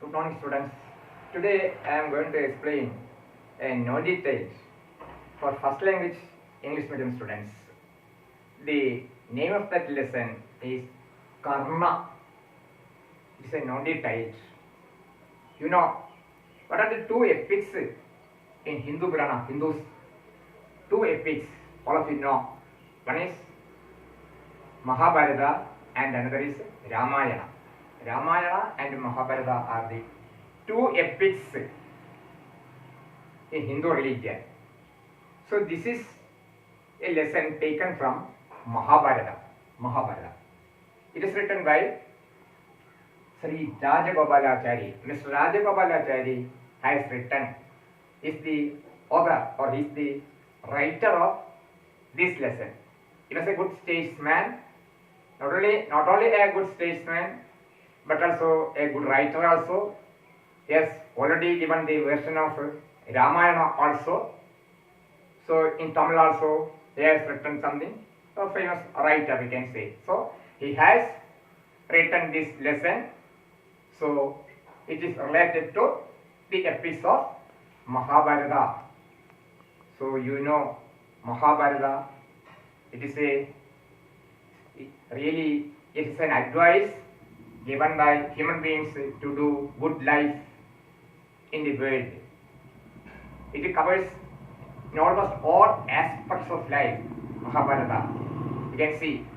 Good morning, students. Today I am going to explain no details for first language English medium students. The name of that lesson is Karna. It is a non-detailed. You know, what are the two epics in Hindu Purana? Hindus, two epics, all of you know. One is Mahabharata and another is Ramayana. Ramayana and Mahabharata are the two epics in Hindu religion. So this is a lesson taken from Mahabharata. Mahabharata. It is written by Sri Rajagopalachari. Mr. Rajagopalachari has written, is the author or is the writer of this lesson. He was a good statesman, not only a good statesman, but also a good writer also. He has already given the version of Ramayana also. So in Tamil also he has written something. A famous writer we can say. So he has written this lesson. So it is related to the epics of Mahabharata. So you know Mahabharata. It is an advice given by human beings to do good life in the world. It covers in almost all aspects of life. Mahabharata, you can see,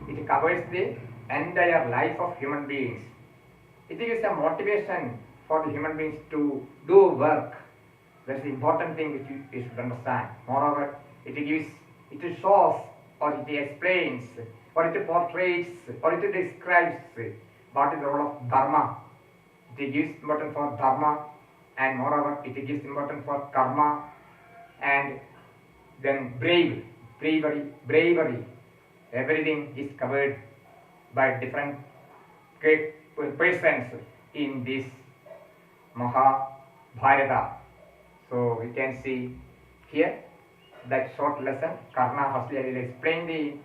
it covers the entire life of human beings. It gives a motivation for the human beings to do work. That's the important thing which you should understand. Moreover, it shows or it explains or it portrays or it describes what is the role of dharma. It gives importance for dharma, and moreover it gives importance for karma, and then bravery. Everything is covered by different great persons in this Mahabharata. So we can see here that short lesson. Karna, firstly I will explain the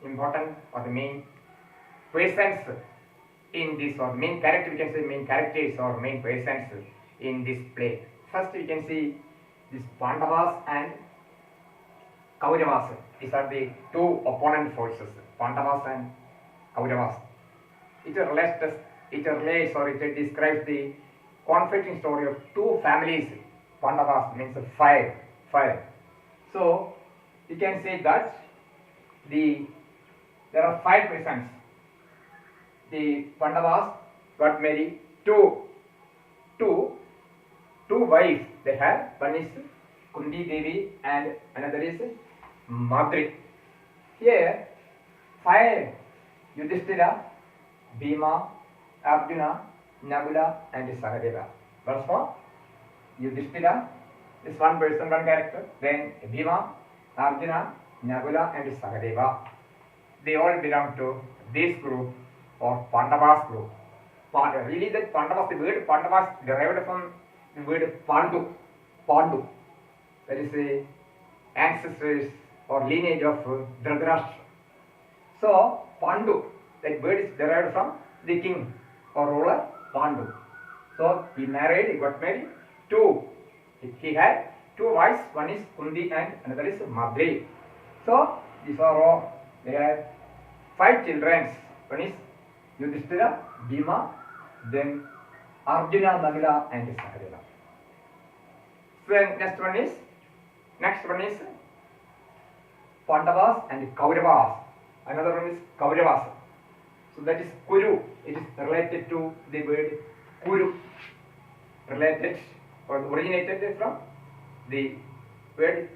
important or the main persons in this, or main character, we can say main characters or main persons in this play. First we can see this Pandavas and Kauravas. These are the two opponent forces, Pandavas and Kauravas. It relates or it describes the conflicting story of two families. Pandavas means fire. So you can say that there are 5 persons. The Pandavas got married two wives they have. One is Kundi Devi and another is Madri. Here 5: Yudhishthira, Bhima, Arjuna, Nagula and Sahadeva. Once more, Yudhishthira is one person, one character. Then Bhima, Arjuna, Nagula and Sahadeva. They all belong to this group or Pandavas group. Really that Pandavas, the word Pandavas derived from the word Pandu. That is the ancestors or lineage of Dhritarashtra. So Pandu, that word is derived from the king or ruler Pandu. So he got married two. He had two wives, one is Kundi and another is Madri. So these are all, they have 5 children. One is Yudhishthira, Bhima, then Arjuna, Nagula and Sahadeva. So next one is Pandavas and Kauravas. Another one is Kauravas. So that is Kuru. It is related to the word Kuru. Related or originated from the word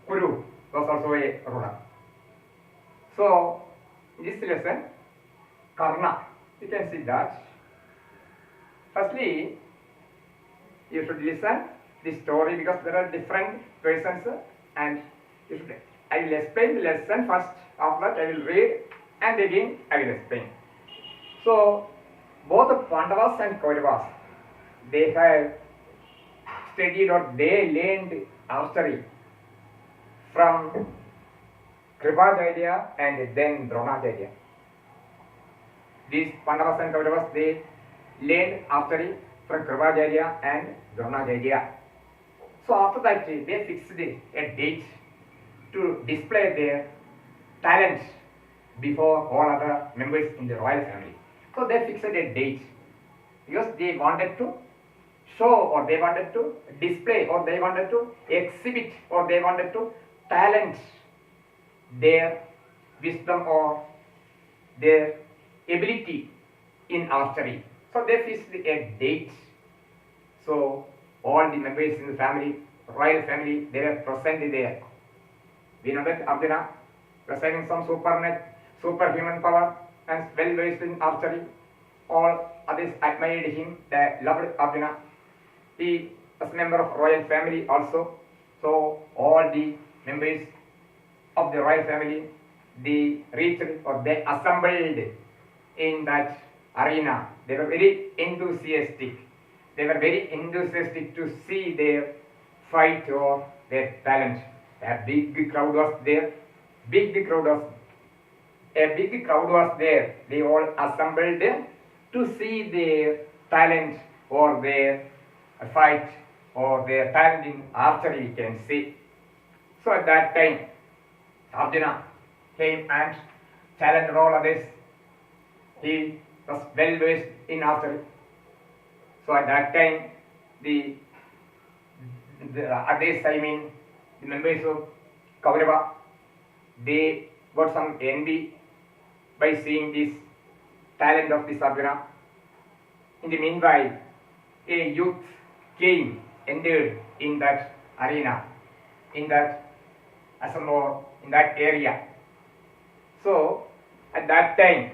Kuru, was also a ruler. So in this lesson, Karna, you can see that. Firstly, you should listen the story because there are different persons, and I will explain the lesson first. After that, I will read and again I will explain. So both the Pandavas and Kauravas, they have studied or they learned archery from Kripacharya and then Dronacharya. These Pandavas and Kauravas, they learned archery from Kripacharya and Dronacharya. So after that they fixed a date to display their talent before all other members in the royal family. So they fixed a date because they wanted to show, or they wanted to display, or they wanted to exhibit, or they wanted to talent their wisdom or their ability in archery. So they fixed a date. So all the members in the family, royal family, they were present there. We know that Arjuna was having some superhuman power and well versed in archery. All others admired him, they loved Arjuna. He was a member of royal family also. So all the members of the royal family, they reached or they assembled in that arena. They were very enthusiastic. They were very enthusiastic to see their fight or their talent. A big crowd was there. A big crowd was there. They all assembled there to see their talent or their fight or their talent in archery, we can say. So at that time, Arjuna came and challenged all others. He was well versed in archery. So at that time, the others, I mean, the members of Kaurava, they got some envy by seeing this talent of this Arjuna. In the meanwhile, a youth entered in that arena, in that assembly, in that area. So at that time,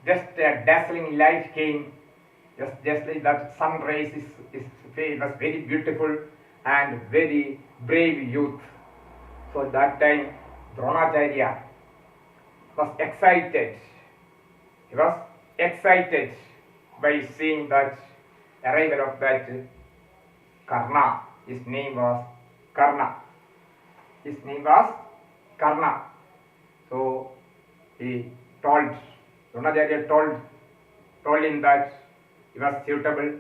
just a dazzling light came, just like that sun rays was very beautiful and very brave youth. So at that time, Dronacharya was excited. He was excited by seeing that arrival of that Karna. His name was Karna. His name was Karna. So he told, Dronacharya told him that he was suitable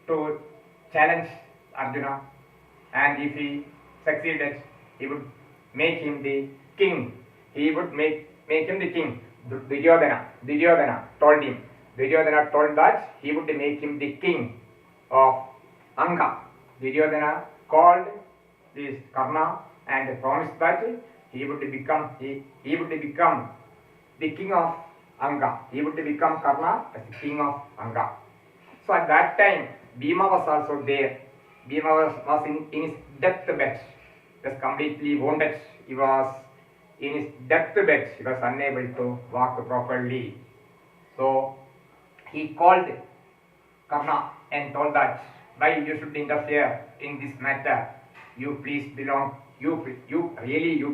to challenge Arjuna, and if he succeeded, he would make him the king. He would make him the king. Duryodhana told him. Duryodhana told that he would make him the king of Anga. Duryodhana called this Karna and promised that he would become the king of Anga. He would become Karna as the king of Anga. So at that time, Bhima was also there. Bhima was in his deathbed. He was completely wounded. He was in his deathbed. He was unable to walk properly. So he called Karna and told that, why you should interfere in this matter? You please belong. You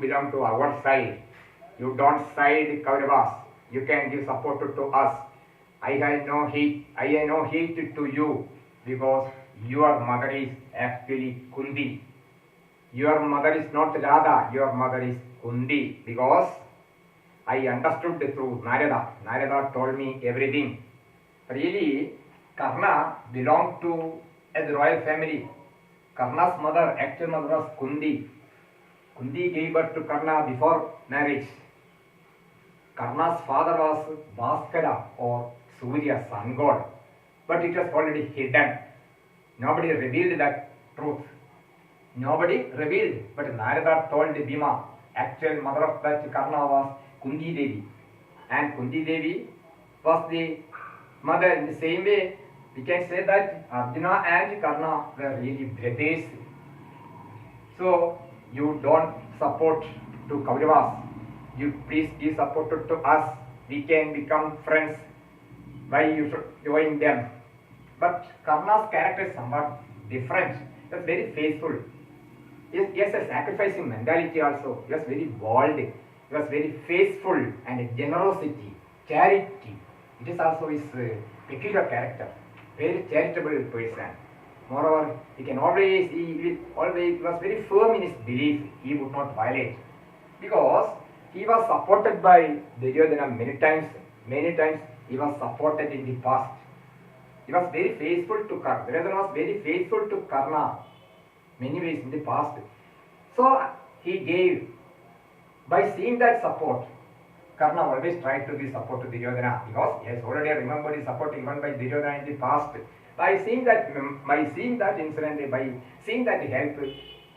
belong to our side. You don't side Kauravas. You can give support to us. I have no hate to you, because your mother is actually Kundi. Your mother is not Radha, your mother is Kundi, because I understood through Narada. Narada told me everything. Really, Karna belonged to a royal family. Karna's mother, actual mother was Kundi. Kundi gave birth to Karna before marriage. Karna's father was Bhaskara or Surya, sun god, but it was already hidden. Nobody revealed that truth. Nobody revealed, but Narada told Bhima, actual mother of that Karna was Kundi Devi, and Kundi Devi was the mother. In the same way, we can say that Arjuna and Karna were really brothers. So you don't support to Kauravas. You please give support to us. We can become friends. Why you should join them? But Karna's character is somewhat different. He was very faithful. He has a sacrificing mentality also. He was very bold. He was very faithful, and generosity, charity. It is also his peculiar character. Very charitable person. Moreover, he was very firm in his belief. He would not violate, because he was supported by Duryodhana many times. Many times he was supported in the past. He was very faithful to Karna. Duryodhana was very faithful to Karna many ways in the past. So he gave, by seeing that support, Karna always tried to give support to Duryodhana because he has already remembered his support given by Duryodhana in the past. By seeing that incident, by seeing that help,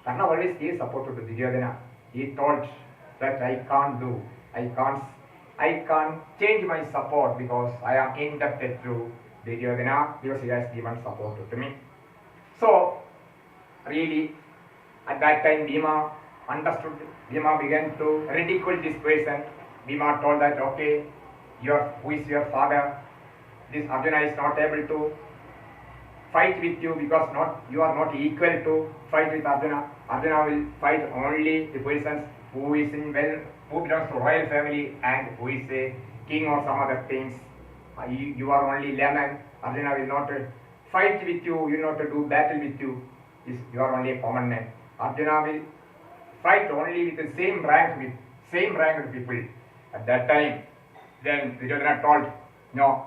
Karna always gave support to Duryodhana. He told that I can't change my support because I am indebted to Duryodhana because he has given support to me. So really, at that time, Bhima understood. Bhima began to ridicule this person. Bhima told that, okay, who is your father? This Arjuna is not able to fight with you because you are not equal to fight with Arjuna. Arjuna will fight only the persons who belongs to royal family and who is a king or some other things. You are only layman. Arjuna will not fight with you. Will not do battle with you. You are only a common man. Arjuna will fight only with the same rank with people. At that time, then Duryodhana told, no,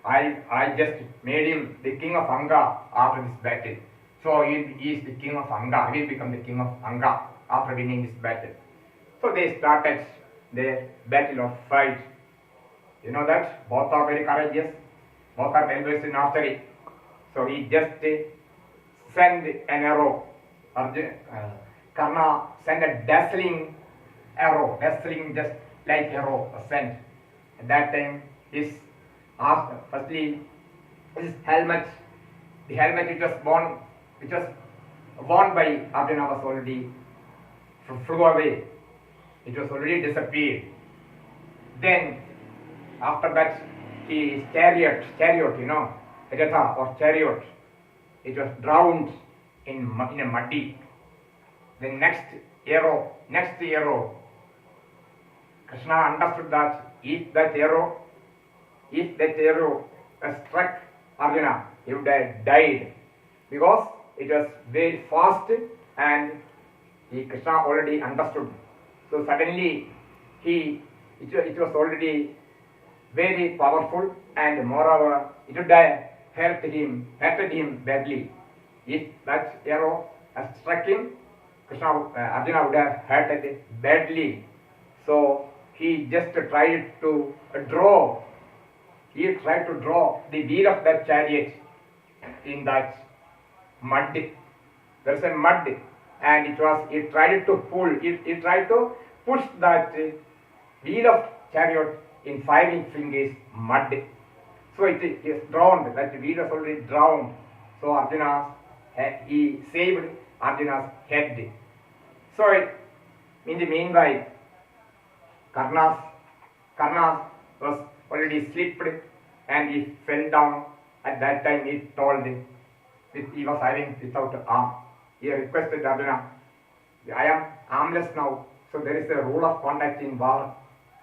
I just made him the king of Anga after this battle. So he is the king of Anga. He will become the king of Anga after winning this battle. So they started their battle of fight. You know that both are very courageous. Both are well versed in archery. So he just sent an arrow. Karna sent a dazzling arrow, just like arrow sent. At that time, his helmet, the helmet which was worn by Arjuna was already flew away. It was already disappeared. Then, after that, his chariot, Ratha or chariot, it was drowned in a muddy. The next arrow, Krishna understood that if that arrow struck Arjuna, he would have died because it was very fast and Krishna already understood. So suddenly it was already very powerful and moreover it would have hurted him badly. If that arrow had struck him, Arjuna would have hurted badly. So he just tried to draw. He tried to draw the wheel of that chariot in that mud. There is a mud, and he tried to push that wheel of chariot in 5 fingers mud. So it is drowned. That wheel was already drowned. So he saved Arjuna's head. So in the meanwhile, Karna was already slipped and he fell down. At that time he told he was having without arm. He requested Arjuna, I am armless now, so there is a rule of conduct in war.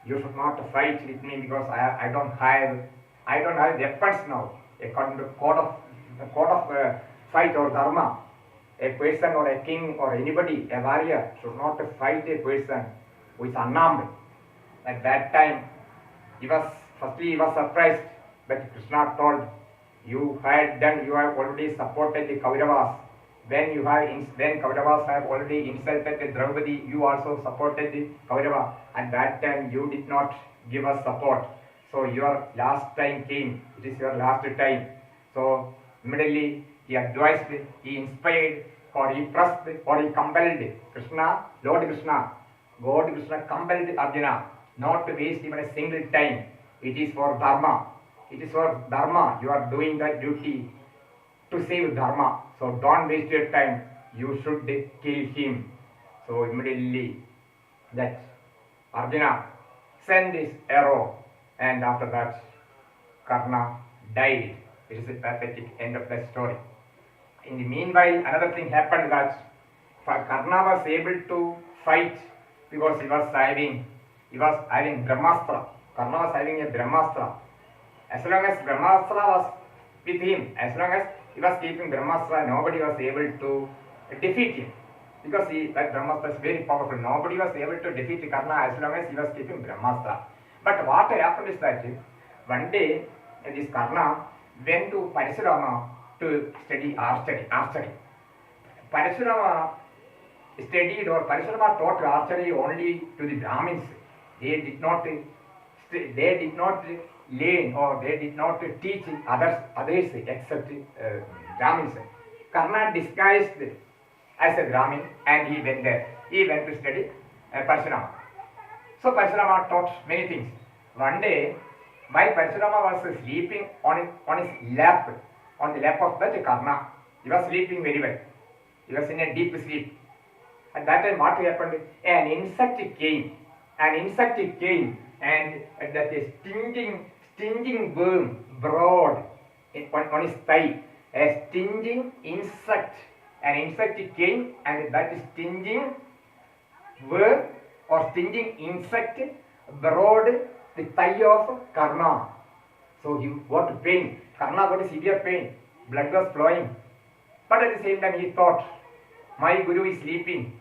You should not fight with me because I don't have weapons now. According to code of fight or dharma, a person or a king or anybody, a warrior, should not fight a person who is unarmed. At that time, he was surprised, but Krishna told, you have already supported the Kauravas. When Kauravas have already insulted the Draupadi, you also supported the Kaurava. At that time, you did not give us support. So your last time came. It is your last time. So immediately he advised, he inspired, or he pressed, or he compelled Krishna, God Krishna compelled Arjuna not to waste even a single time. It is for dharma. It is for dharma. You are doing that duty to save dharma. So don't waste your time. You should kill him. So immediately that Arjuna sent this arrow, and after that Karna died. It is a pathetic end of the story. In the meanwhile, another thing happened, that Karna was able to fight because he was having Brahmastra. Karna was having a Brahmastra. As long as Brahmastra was with him, as long as he was keeping Brahmastra, nobody was able to defeat him. Because that Brahmastra is very powerful. Nobody was able to defeat Karna as long as he was keeping Brahmastra. But what happened is that one day, this Karna went to Parashurama to study archery. Parashurama studied, or Parashurama taught archery only to the Brahmins. They did not learn, or they did not teach others except Brahmins. Karna disguised as a Brahmin and he went there. He went to study Parashurama. So Parashurama taught many things. One day, while Parashurama was sleeping on his lap, on the lap of that Karna, he was sleeping very well. He was in a deep sleep. At that time, what happened? An insect came, and that stinging worm broad on his thigh. A stinging insect. An insect came, and that stinging worm or stinging insect broad the thigh of Karna. So he got pain. Karna got severe pain. Blood was flowing. But at the same time, he thought, my Guru is sleeping.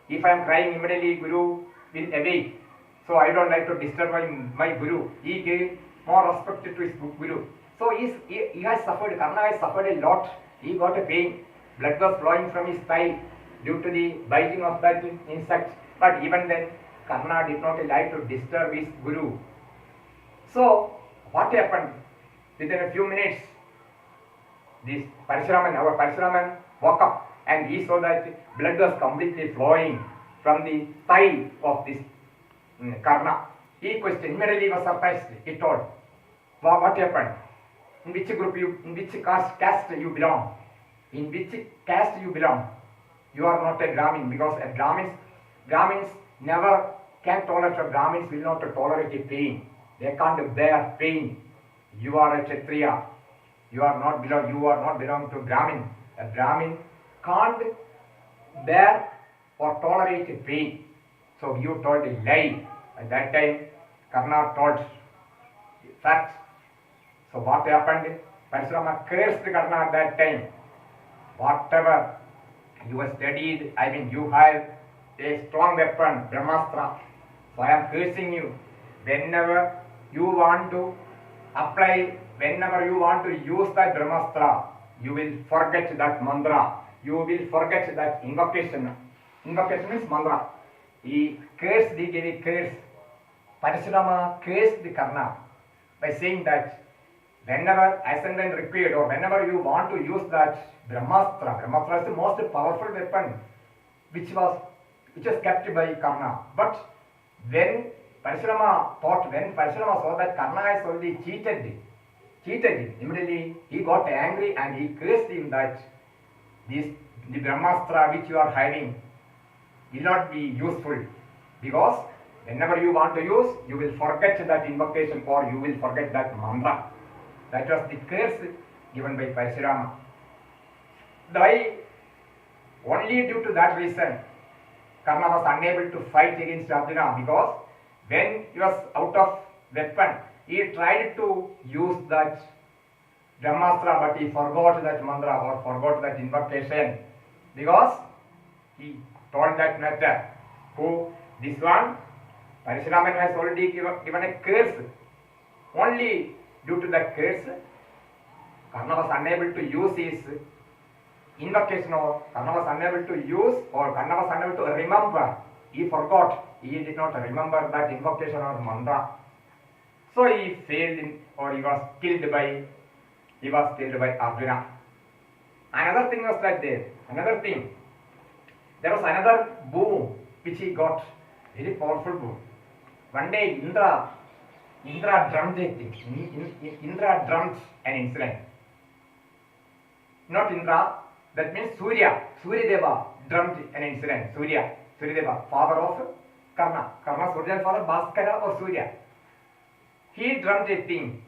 If I am crying, immediately Guru will awake. So I don't like to disturb my Guru. He gave more respect to his Guru. So he has suffered, Karna has suffered a lot. He got a pain. Blood was flowing from his thigh due to the biting of that insect. But even then, Karna did not like to disturb his Guru. So what happened? Within a few minutes, our Parashuraman woke up and he saw that blood was completely flowing from the thigh of this Karna. He questioned, immediately he was surprised. He told, what happened? In which group in which caste you belong? In which caste you belong? You are not a Brahmin, because Brahmins never can tolerate, or Brahmins will not tolerate pain. They can't bear pain. You are a Kshatriya. You are not belong to Brahmin. A Brahmin can't bear or tolerate pain. So you told a lie. At that time, Karna told fact. So what happened? Parashurama cursed Karna at that time. Whatever you have studied, you have a strong weapon, Brahmastra. So I am cursing you. Whenever you want to apply, whenever you want to use that Brahmastra, you will forget that mantra. You will forget that invocation. Invocation is mantra. He gave a curse. Parashurama cursed the Karna by saying that whenever, as and when required, or whenever you want to use that Brahmastra, Brahmastra is the most powerful weapon which was kept by Karna. But when Parashurama saw that Karna has already cheated him, immediately he got angry and he cursed him that the Brahmastra which you are having will not be useful, because whenever you want to use, you will forget that invocation, or you will forget that mantra. That was the curse given by Parashurama. Only due to that reason, Karna was unable to fight against Arjuna, because when he was out of weapon, he tried to use that Brahmastra, but he forgot that mantra or forgot that invocation, because he told that matter. This one, Parashuraman has already given a curse. Only due to that curse, Karna was unable to use his invocation, or Karna was unable to use, or Karna was unable to remember. He forgot. He did not remember that invocation or mantra. So he failed or he was killed by Arjuna. Another thing was that there was another boon which he got, very powerful boon. One day Indra drummed a thing. Indra drummed an incident. Not Indra, that means Surya Deva drummed an incident. Surya Deva, father of Karna. Karna's original father, Bhaskara or Surya. He drummed a thing.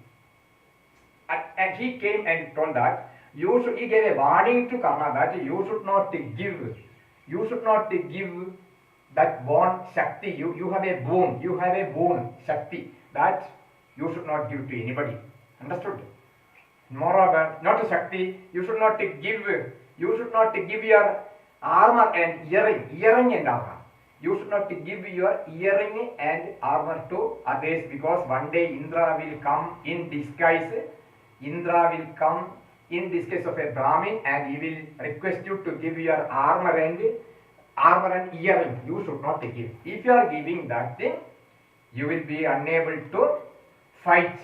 And he came and told that he gave a warning to Karna that you should not give that born Shakti. You have a boon Shakti that you should not give to anybody. Understood? Moreover, not a Shakti, you should not give your armor and earring and armor. You should not give your earring and armor to others, because one day Indra will come in disguise Indra will come in this case of a Brahmin and he will request you to give your armor and earring. You should not give. If you are giving that thing, you will be unable to fight.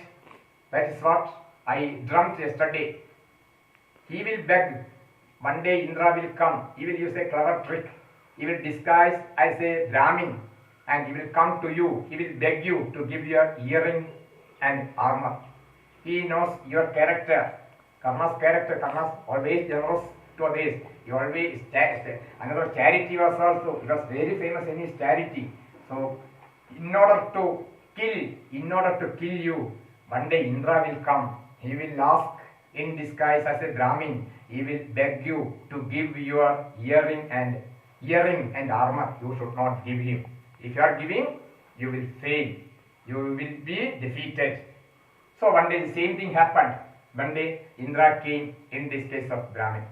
That is what I dreamt yesterday. He will beg. One day Indra will come. He will use a clever trick. He will disguise as a Brahmin and he will come to you. He will beg you to give your earring and armor. He knows your character. Karna's character. Karna's always generous to others. He always another charity was also. He was very famous in his charity. So in order to kill you, one day Indra will come. He will ask in disguise as a Brahmin. He will beg you to give your earring and armor. You should not give him. If you are giving, you will fail. You will be defeated. So one day the same thing happened. One day Indra came in this case of Brahmin.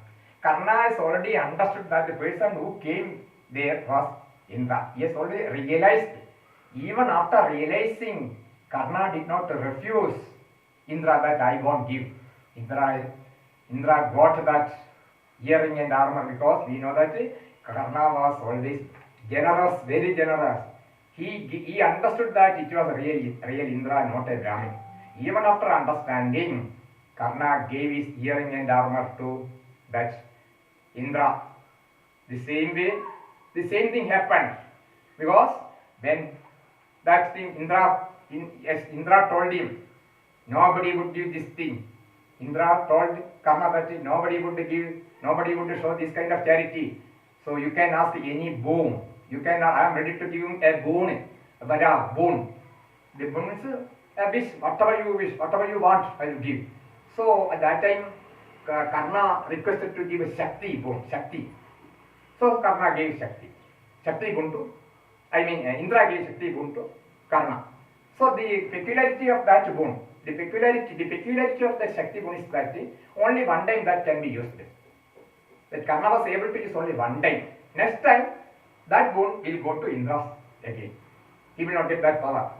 Karna has already understood that the person who came there was Indra. He has already realized. Even after realizing, Karna did not refuse Indra that I won't give. Indra got that earring and armor because we know that Karna was always generous, very generous. He understood that it was real Indra, not a Brahmin. Even after understanding, Karna gave his earring and armor to that Indra. The same way, the same thing happened because when that thing Indra told him, nobody would give this thing. Indra told Karna that nobody would show this kind of charity. So you can ask any boon. I am ready to give him a boon. Boon. The boon is a wish, whatever you wish, whatever you want, I will give. So at that time, Karna requested to give a Shakti boon. Shakti. So Karna gave Shakti. Shakti boon to, Indra gave Shakti boon to Karna. So the peculiarity of that boon, the peculiarity of the Shakti boon is that only one time that can be used. That Karna was able to use only one time. Next time, that boon will go to Indra again. He will not get that power.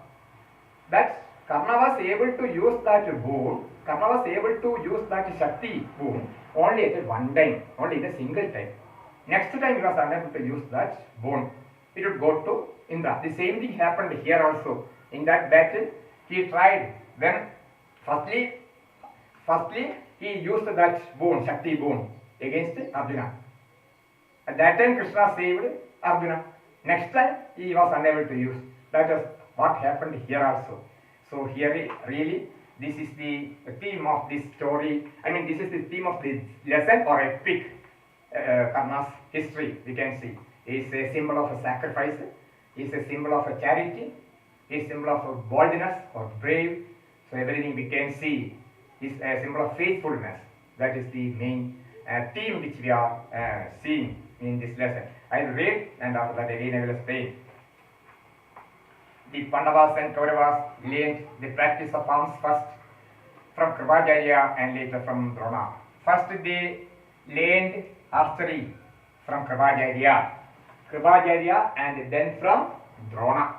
That Karna was able to use that boon. Karna was able to use that Shakti boon only at one time, only in a single time. Next time he was unable to use that boon. It would go to Indra. The same thing happened here also. In that battle, he tried. Then, firstly, he used that boon, Shakti boon, against Arjuna. At that time, Krishna saved Arjuna. Next time, he was unable to use. That is what happened here also. So here, really, this is the theme of this story. This is the theme of this lesson or epic. Karna's history, we can see. It's a symbol of a sacrifice. It's a symbol of a charity. It's a symbol of boldness or brave. So everything we can see is a symbol of faithfulness. That is the main theme which we are seeing in this lesson. I will read and after that again I will explain. The Pandavas and Kauravas learned the practice of arms first from Kripacharya and later from Drona. First they learned archery from Kripacharya and then from Drona.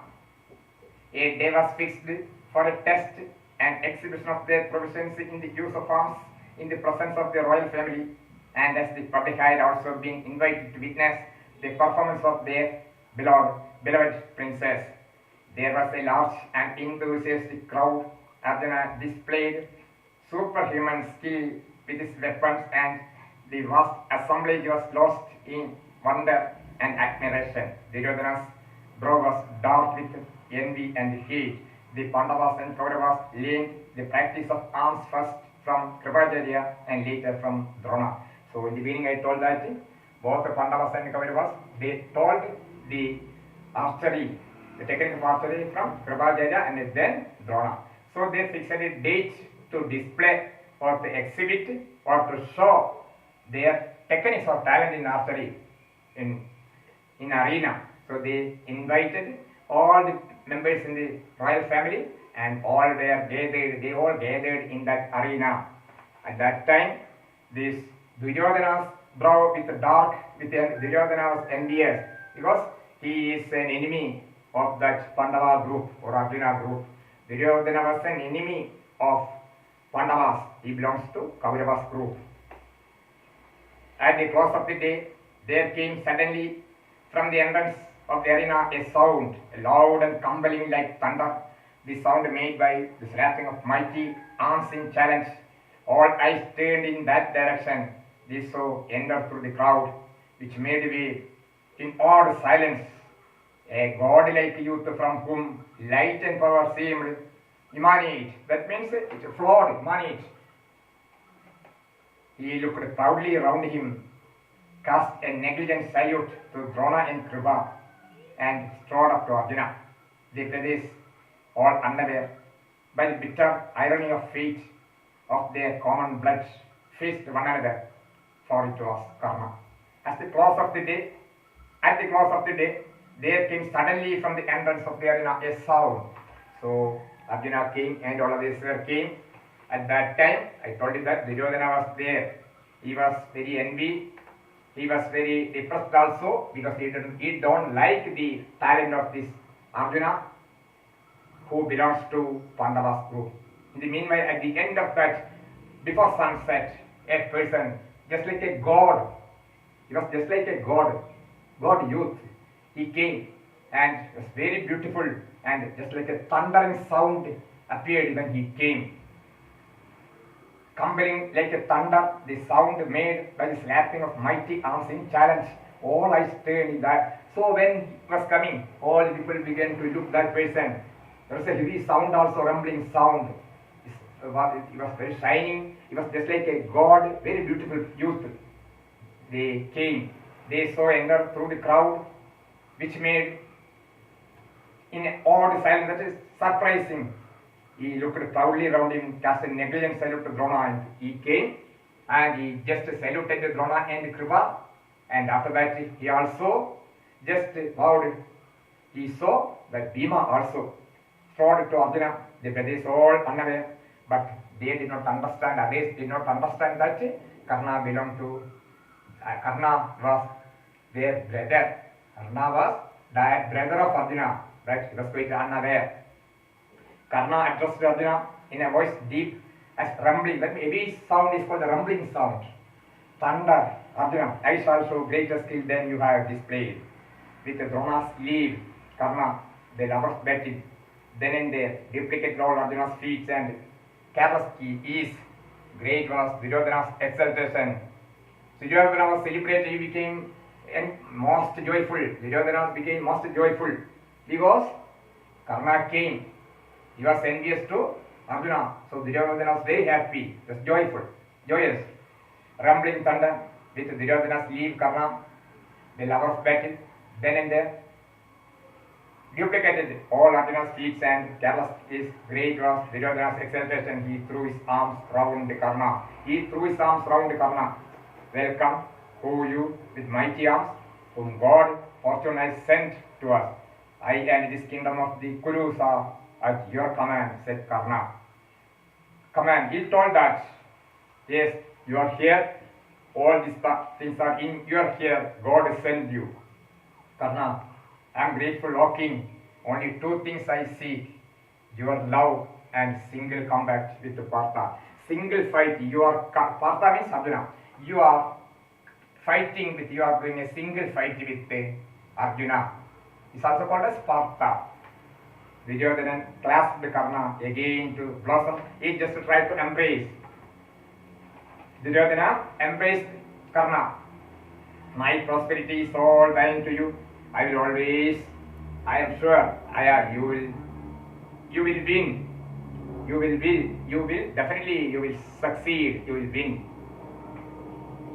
A day was fixed for a test and exhibition of their proficiency in the use of arms in the presence of the royal family, and as the public had also been invited to witness the performance of their beloved princess. There was a large and enthusiastic crowd. Arjuna displayed superhuman skill with his weapons, and the vast assemblage was lost in wonder and admiration. Duryodhana's brow was dark with envy and hate. The Pandavas and Kauravas learned the practice of arms first from Kripacharya and later from Drona. So in the beginning I told that both the Pandavas and Kauravas, they told the archery, the technique of archery from Kripacharya and then Drona. So they fixed a date to display or to exhibit or to show their techniques or talent in archery in arena. So they invited all the members in the royal family and all were gathered, they all gathered in that arena. At that time, this Duryodhana's brow with Duryodhana was envious because he is an enemy of that Pandava group or Arjuna group. Duryodhana was an enemy of Pandavas. He belongs to Kauravas group. At the close of the day, there came suddenly from the entrance of the arena a sound, loud and compelling like thunder, the sound made by the slapping of mighty arms in challenge. All eyes turned in that direction. They saw enter through the crowd, which made way in awed silence. A godlike youth from whom light and power seemed emanate. That means it flowed, emanate. He looked proudly around him, cast a negligent salute to Drona and Kripa, and strode up to Arjuna. The brothers, all unaware, by the bitter irony of fate, of their common blood, faced one another, for it was karma. At the close of the day, there came suddenly from the entrance of the arena a sound. So Arjuna came and all others came. At that time, I told you that Duryodhana was there. He was very envy. He was very depressed also because he don't like the talent of this Arjuna, who belongs to Pandavas group. In the meanwhile, at the end of that, before sunset, a person just like a god, he was just like a god youth. He came and was very beautiful, and just like a thundering sound appeared when he came. Compelling like a thunder, the sound made by the slapping of mighty arms in challenge. All eyes turned in that. So when he was coming, all the people began to look that person. There was a heavy sound also, rumbling sound. He was very shining. He was just like a god, very beautiful youth. They came. They saw enter through the crowd, which made in an odd silence, that is surprising. He looked proudly around him, cast a negligent salute to Drona, and he came and he just saluted Drona and Kripa, and after that he also just bowed. He saw that Bhima also strode to Arjuna. The brothers all unaware, but they did not understand, others did not understand that Karna belonged to, Karna was their brother. Karna was the brother of Arjuna, right? He was quite unaware. Karna addressed Arjuna in a voice deep as rumbling. That heavy sound is called the rumbling sound. Thunder. Arjuna, I shall show greater skill than you have displayed. With Drona's leave, Karna, the lovers batted. Then and there, duplicated all Arjuna's feats and careless ease. Great was Duryodhana's exultation. Duryodhana was celebrated, he became most joyful. Duryodhana became most joyful because Karna came. He was envious to Arjuna. So Duryodhana was very happy, was joyful, joyous. Rumbling thunder with Duryodhana's leave, Karna, the lovers battle. Then and there, duplicated all Arjuna's feats and careless is great was Duryodhana's exultation. He threw his arms round Karna. Welcome, who you with mighty arms, whom God, fortune has sent to us. I and this kingdom of the Kurus are at your command, said Karna. Command. He told that, yes, you are here. All these things are in your here. God sent you. Karna, I am grateful, O king. Only two things I seek: your love and single combat with Partha. Single fight. You are Partha means Arjuna. You are fighting with. You are doing a single fight with Arjuna. It's also called as Partha. Duryodhana clasped Karna again to blossom. He just tried to embrace. Duryodhana embraced Karna. My prosperity is all thine to you. I will always, I am sure, you will win. You will definitely succeed. You will win.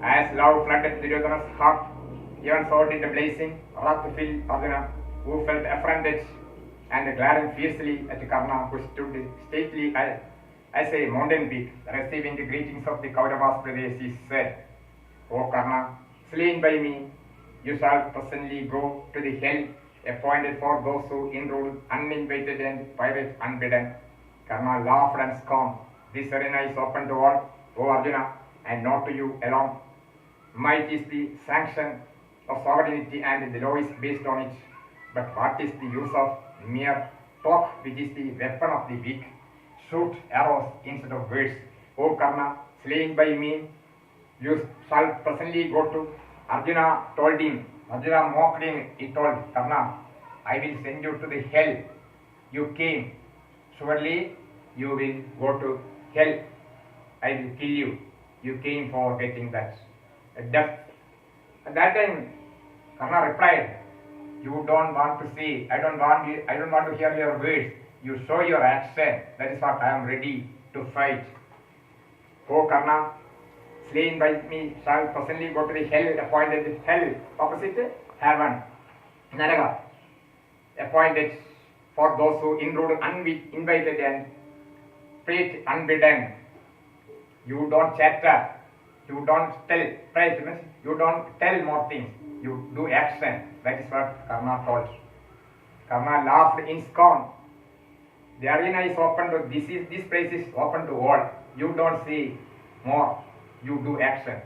As love flooded Duryodhana's heart, even so did the blazing wrath filled Arjuna, who felt affronted and glaring fiercely at Karna, who stood stately as a mountain peak, receiving the greetings of the Kauravas brothers. He said, O Karna, slain by me, you shall presently go to the hell appointed for those who enroll uninvited and pirate unbidden. Karna laughed and scorned. This arena is open to all, O Arjuna, and not to you alone. Might is the sanction of sovereignty and the law is based on it. But what is the use of mere talk, which is the weapon of the weak? shoot arrows instead of words. O Karna, slain by me, you shall presently go to. Arjuna told him, Arjuna mocked him, he told Karna, I will send you to the hell. You came, surely you will go to hell. I will kill you. You came for getting that death. At that time, Karna replied, you don't want to see, I don't want to hear your words. You show your action. That is what I am ready to fight. O Karna, slain by me, shall presently go to the hell, appointed hell, opposite heaven, Naraga, appointed for those who intrude uninvited and preach unbidden. You don't chatter, you don't tell, you don't tell more things, you do action. That is what Karna told. Karna laughed in scorn. The arena is open to, this place is open to all. You don't see more, you do action.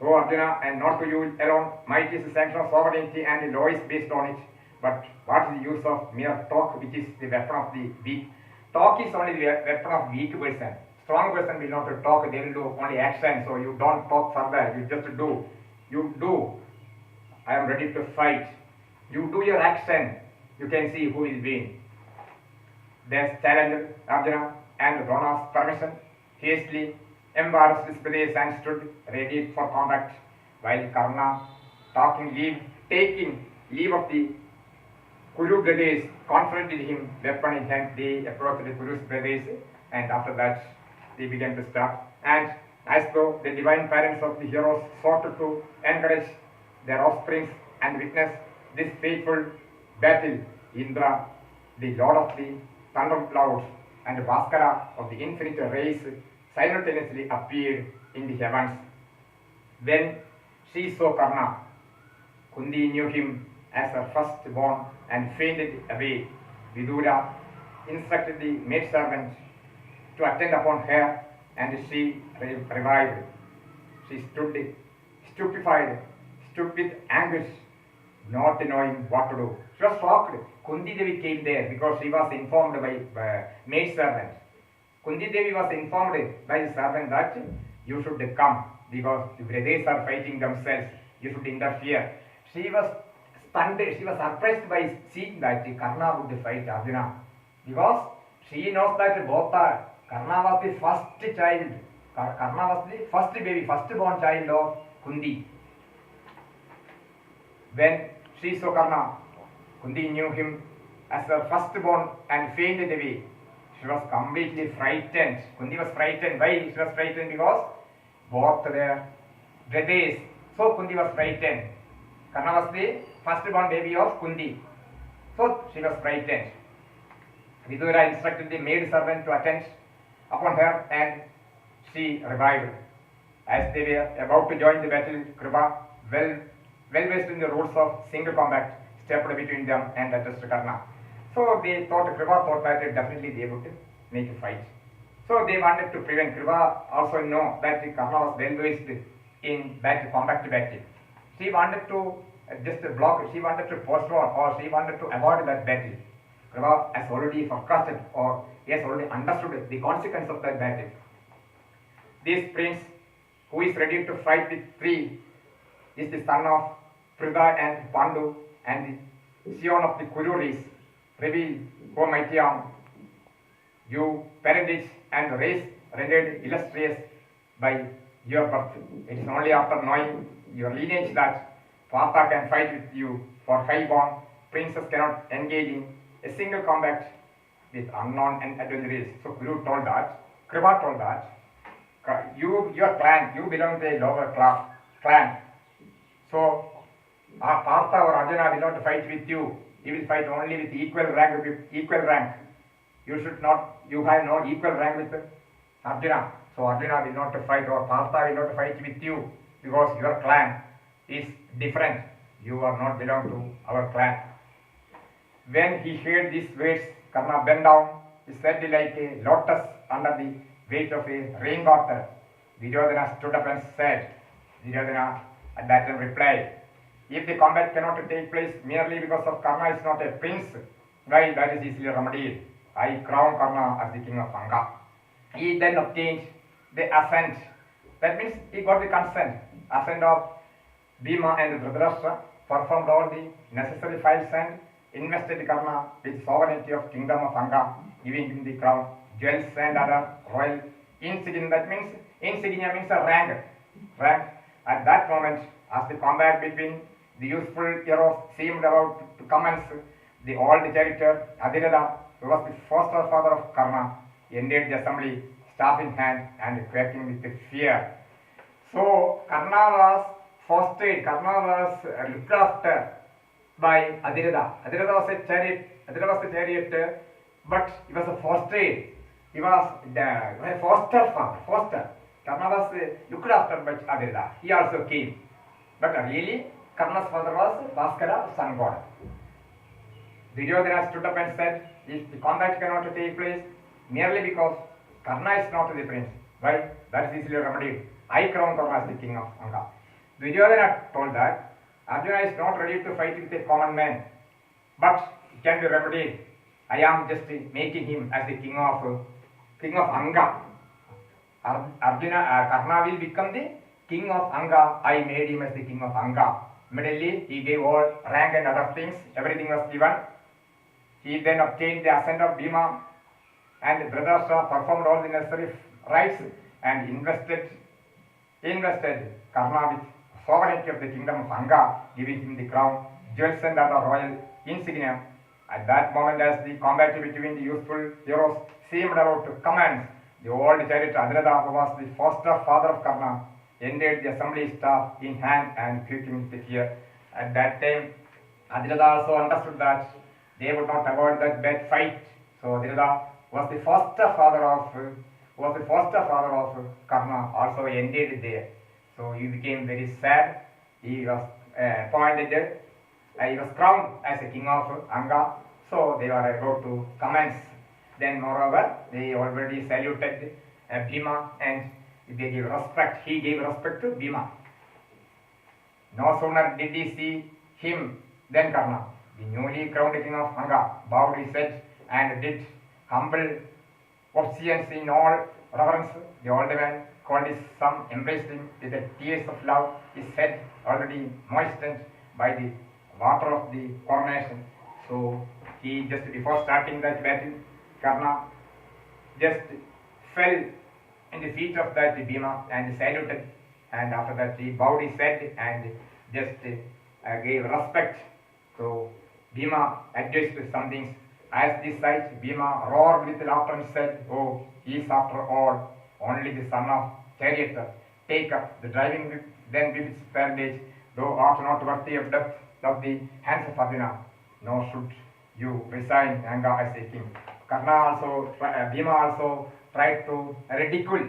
O Arjuna, and not to you alone, might is the sanction of sovereignty and the law is based on it. But what is the use of mere talk, which is the weapon of the weak? Talk is only the weapon of weak person. Strong person will not talk, they will do only action. So you don't talk further, you just do. You do. I am ready to fight. You do your action, you can see who will win. They challenged Arjuna and Drona's permission, hastily embarrassed his brothers and stood ready for combat, while Karna, taking leave of the Kuru brothers, confronted him, weapon in hand. They approached the Kuru's brothers, and after that they began to start. And as though the divine parents of the heroes sought to encourage their offsprings and witness this fateful battle, Indra, the lord of the thunder clouds, and Bhaskara of the infinite rays simultaneously appeared in the heavens. When she saw Karna, Kundi knew him as her firstborn and fainted away. Vidura instructed the maidservant to attend upon her, and she revived. She stood stupefied, stood with anguish, not knowing what to do. She was shocked. Kundi Devi came there because she was informed by maidservant. Kundi Devi was informed by the servant that you should come because the brothers are fighting themselves. You should interfere. She was stunned. She was surprised by seeing that Karna would fight Arjuna because she knows that both are. Karna was the first child. Karna was the first baby, firstborn child of Kundi. When she saw Karna, Kundi knew him as her firstborn and fainted away. She was completely frightened. Kundi was frightened. Why she was frightened? Because both were brothers. So Kundi was frightened. Karna was the firstborn baby of Kundi. So she was frightened. Vidura instructed the maid servant to attend upon her, and she revived. As they were about to join the battle, Kripa, well versed in the rules of single combat, stepped between them and addressed Karna. So they thought, Kripa thought that definitely they would make a fight. So they wanted to prevent. Kripa also know that Karna was well versed in combat battle. She wanted to just block, she wanted to postpone, or she wanted to avoid that battle. Kripa has already forecasted, or he has already understood the consequence of that battle. This prince, who is ready to fight with three, is the son of Prida and Pandu, and the scion of the Kururis. Reveal, O mighty arm, you parentage and race rendered illustrious by your birth. It is only after knowing your lineage that Partha can fight with you, for high-born princes cannot engage in a single combat with unknown and adversaries. So Kuru told that, Kripa told that, your clan, you belong to a lower clan. So Partha or Arjuna will not fight with you. He will fight only with equal rank. You have no equal rank with Arjuna. So Arjuna will not fight, or Partha will not fight with you, because your clan is different. You are not belong to our clan. When he heard these words, Karna bent down. He said like a lotus under the weight of a rainwater. Duryodhana stood up and said, Duryodhana at that time replied, if the combat cannot take place merely because of Karna is not a prince, why that is easily remedied. I crown Karna as the king of Anga. He then obtained the assent. That means he got the consent, assent of Bhima and Dhritarashtra, performed all the necessary files and invested Karna with sovereignty of kingdom of Anga, giving him the crown, jewels and other royal insignia. That means insignia means a rank. Rank. At that moment, as the combat between the useful heroes seemed about to commence, the old character Adhiratha, who was the foster father of Karna, entered the assembly, staff in hand and quaking with fear. So Karna was fostered, Karna was looked after by Adhiratha. Adhiratha was a chariot, but he was a fostered. He was a foster father, foster. Karna was looked after by Adhiratha. He also came. But really, Karna's father was Bhaskara, sun god. Duryodhana stood up and said, if the combat cannot take place, merely because Karna is not the prince, why? That is easily remedied. I crown Karna as the king of Anga. Duryodhana told that Arjuna is not ready to fight with a common man, but it can be remedied. I am just making him as the king of Anga. Karna will become the king of Anga. I made him as the king of Anga. Immediately he gave all rank and other things. Everything was given. He then obtained the assent of Bhima and Dhritarashtra, performed all the necessary rites and invested Karna with sovereignty of the kingdom of Anga, giving him the crown, jewels and other royal insignia. At that moment, as the combat between the useful heroes seemed about to commence, the old chariot Adhiratha, who was the foster father of Karna, entered the assembly staff in hand and quaking with fear. At that time, Adhiratha also understood that they would not avoid that bad fight. So Adhiratha was the foster father of Karna, also ended there. So he became very sad. He was appointed, he was crowned as a king of Anga. So they were about to commence. Then moreover, they already saluted Bhima and they gave respect. He gave respect to Bhima. No sooner did he see him than Karna, the newly crowned king of Anga, bowed his head and did humble obeisance in all reverence. The old man called his son, embraced him with the tears of love, his head already moistened by the water of the coronation. So he, just before starting that battle, Karna just fell in the feet of that Bhima and saluted, and after that he bowed his head and just gave respect. So Bhima addressed some things. As this sight, Bhima roared with laughter and said, "Oh, he is after all only the son of charioteer. Take up the driving whip, then with its parentage, thou art not worthy of death of the hands of Arjuna, nor should you resign Anga as a king." Bhima also tried to ridicule.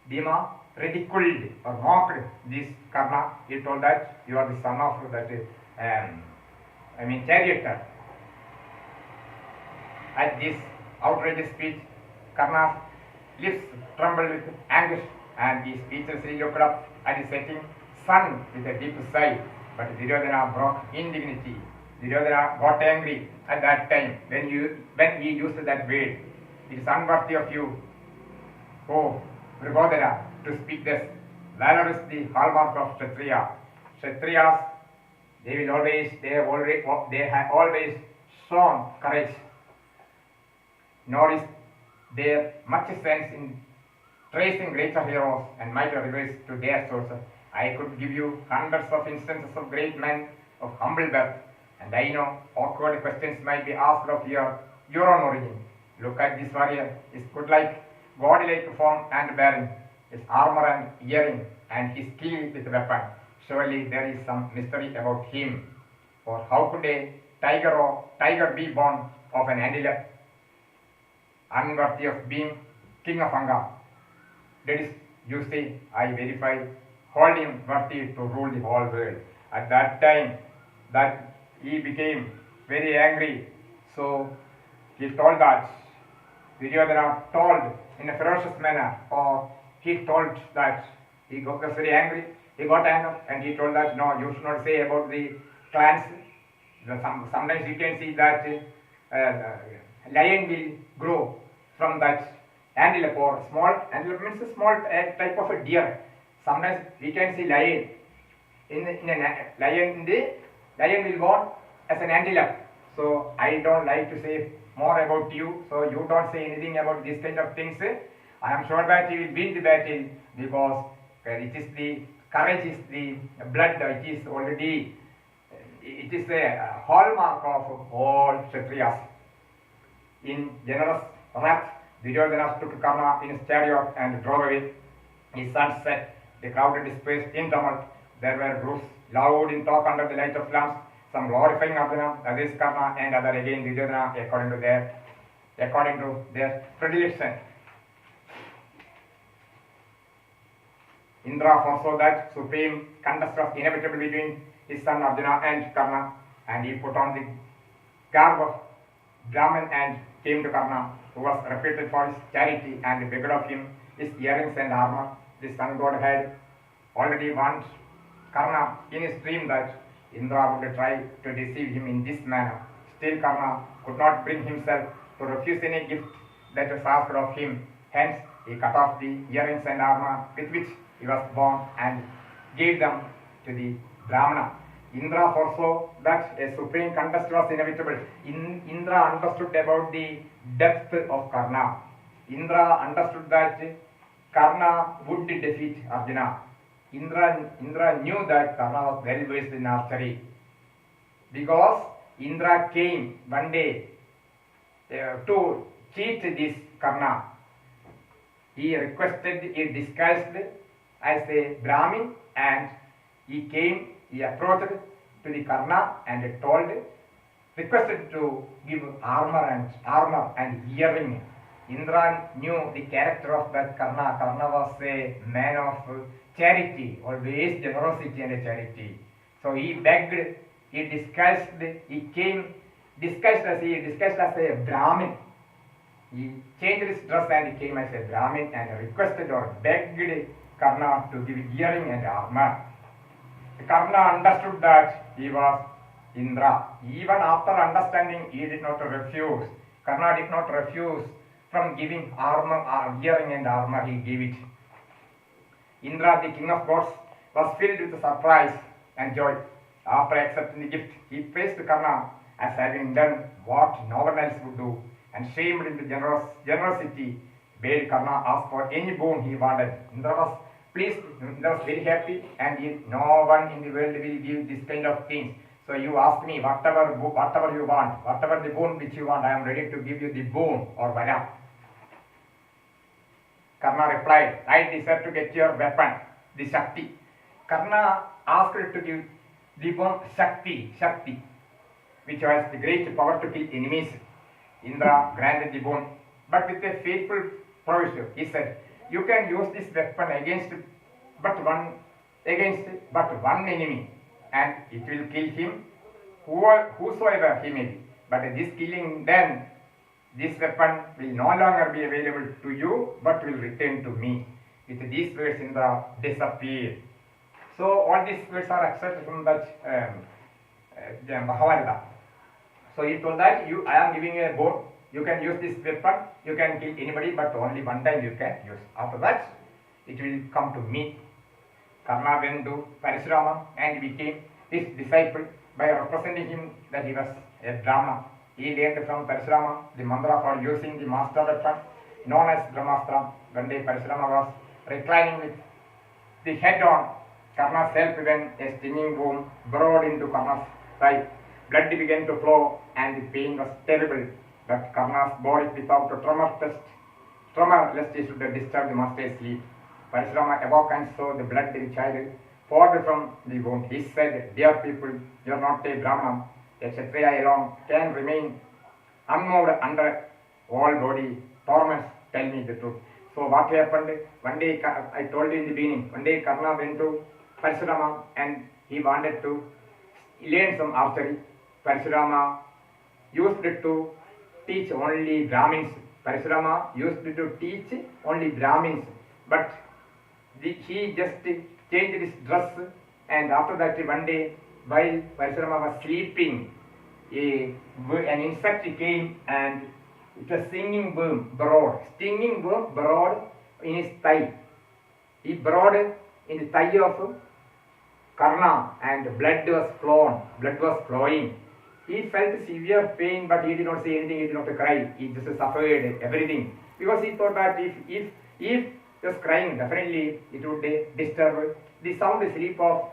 Bhima ridiculed or mocked this Karna. He told that you are the son of that charioteer. At this outrageous speech, Karna's lips trembled with anguish, and he speechlessly looked up at the setting sun with a deep sigh. But Duryodhana broke indignity. Duryodhana got angry at that time when he used that word. It is unworthy of you, oh Duryodhana, to speak thus. Valor is the hallmark of Kshatriya. Kshatriyas, they have always shown courage. Nor is there much sense in tracing greater heroes and mighty rivals to their sources. I could give you hundreds of instances of great men of humble birth, and I know awkward questions might be asked of your own origin. Look at this warrior, his godlike form and bearing, his armor and earring, and his skill with weapon. Surely there is some mystery about him. For how could a tiger be born of an antelope, unworthy of being king of Anga? That is, you say, I verify, hold him worthy to rule the whole world. At that time, that he became very angry. So he told that Duryodhana told in a ferocious manner, or he told that he was very angry. He got angry and he told that no, you should not say about the clans. Sometimes you can see that lion will grow from that antelope, or small antelope means a small type of a deer. Sometimes we can see lion. Lion will born as an antelope. So I don't like to say more about you. So you don't say anything about this kind of things. I am sure that you will win the battle, because it is the courage, is the blood. It is already. It is a hallmark of all Kshatriyas. In generous wrath, Duryodhana took Karna in his chariot and drove away. His sons said, the crowd dispersed in tumult. There were groups loud in talk under the light of lamps, some glorifying Arjuna, others Karna, and other again Duryodhana according to their predilection. Indra foresaw that supreme contest was inevitable between his son Arjuna and Karna, and he put on the garb of Brahman and came to Karna, who was reputed for his charity, and begged of him his earrings and armor. The sun god had already warned Karna in his dream that Indra would try to deceive him in this manner. Still Karna could not bring himself to refuse any gift that was asked of him. Hence he cut off the earrings and armor with which he was born and gave them to the Brahmana. Indra foresaw that a supreme contest was inevitable. Indra understood about the depth of Karna. Indra understood that Karna would defeat Arjuna. Indra knew that Karna was well versed in archery, because Indra came one day to cheat this Karna. He disguised as a Brahmin, and he approached to the Karna and requested to give armor and earring. Indra knew the character of that Karna. Karna was a man of charity, always generosity and charity. So he begged, he came disguised as a Brahmin. He changed his dress and he came as a Brahmin and requested or begged Karna to give earring and armor. Karna understood that he was Indra. Even after understanding, he did not refuse. Karna did not refuse from giving earring and armor. He gave it. Indra, the king of gods, was filled with surprise and joy. After accepting the gift, he praised Karna as having done what no one else would do, and shamed into generosity, bade Karna ask for any boon he wanted. Indra was pleased, Indra was very happy, and no one in the world will give this kind of things. So you ask me whatever you want, whatever the boon which you want, I am ready to give you the boon or vara. Karna replied, I desire to get your weapon, the Shakti. Karna asked to give the boon Shakti, which has the great power to kill enemies. Indra granted the boon, but with a faithful proviso. He said, you can use this weapon against but one enemy, and it will kill him, whosoever he may be. But this killing, then this weapon will no longer be available to you, but will return to me. With these words, Indra disappeared. So all these words are accepted from that Mahabharata. So he told that I am giving you a boon. You can use this weapon. You can kill anybody, but only one time you can use. After that, it will come to me. Karna went to Parashurama and became his disciple by representing him that he was a Brahmana. He learned from Parashurama the mantra for using the master weapon known as Brahmastra. One day Parashurama was reclining with the head on Karna's help when a stinging wound burrowed into Karna's thigh. Blood began to flow and the pain was terrible. But Karna's body without a tremor lest he should disturb the master's sleep. Parashurama awoke and saw the blood which had poured from the wound. He said, dear people, you are not a Brahmana. A Kshatriya alone can remain unmoved under all body torments. Tell me the truth. So what happened? One day, I told you in the beginning, one day Karna went to Parashurama and he wanted to learn some archery. Parashurama used to teach only Brahmins. Parashurama used to teach only Brahmins. But he just changed his dress, and after that one day while Parashurama was sleeping, an insect came and It was stinging worm burrowed in his thigh. He burrowed in the thigh of Karna, and blood was flowing. He felt severe pain, but he did not say anything, he did not cry. He just suffered everything. Because he thought that if he was crying, definitely it would disturb the sound sleep of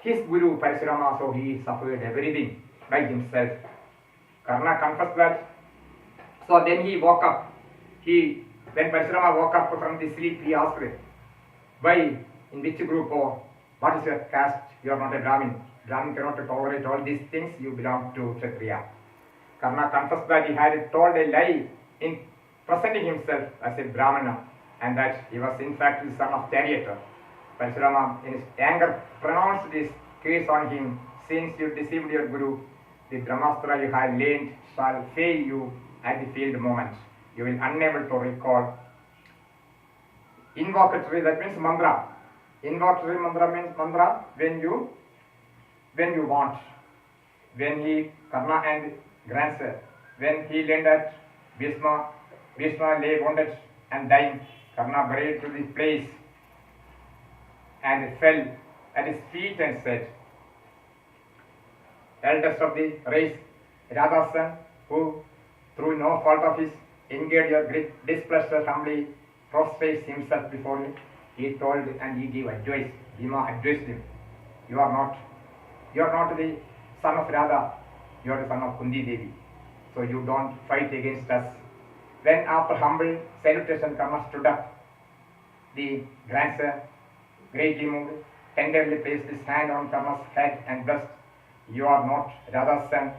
his Guru Parashurama, so he suffered everything by himself. Karna confessed that. So then he woke up. When Parashurama woke up from the sleep, he asked, why, in which group, or what is your caste? You are not a Brahmin. Brahmin cannot tolerate all these things. You belong to Kshatriya. Karna confessed that he had told a lie in presenting himself as a Brahmana, and that he was in fact the son of Charioteer. Parashurama, in his anger, pronounced this curse on him: since you deceived your Guru, the Brahmastra you have learned shall fail you at the field moment. You will unable to recall. Invocatory, that means mantra. Invocatory mantra means mantra when you want. When Karna and grandson, when he learned that Bhishma lay wounded and dying, Karna buried to the place and fell at his feet and said, eldest of the race, Radha's son, who through no fault of his engaged your great displeasure, humbly prostrates himself before you. He told and he gave advice. Bhima advised him. You are not the son of Radha, you are the son of Kundi Devi. So you don't fight against us. When after humble salutation Karna stood up, the grandson, greatly moved, tenderly placed his hand on Karna's head and blessed. You are not Radha's son,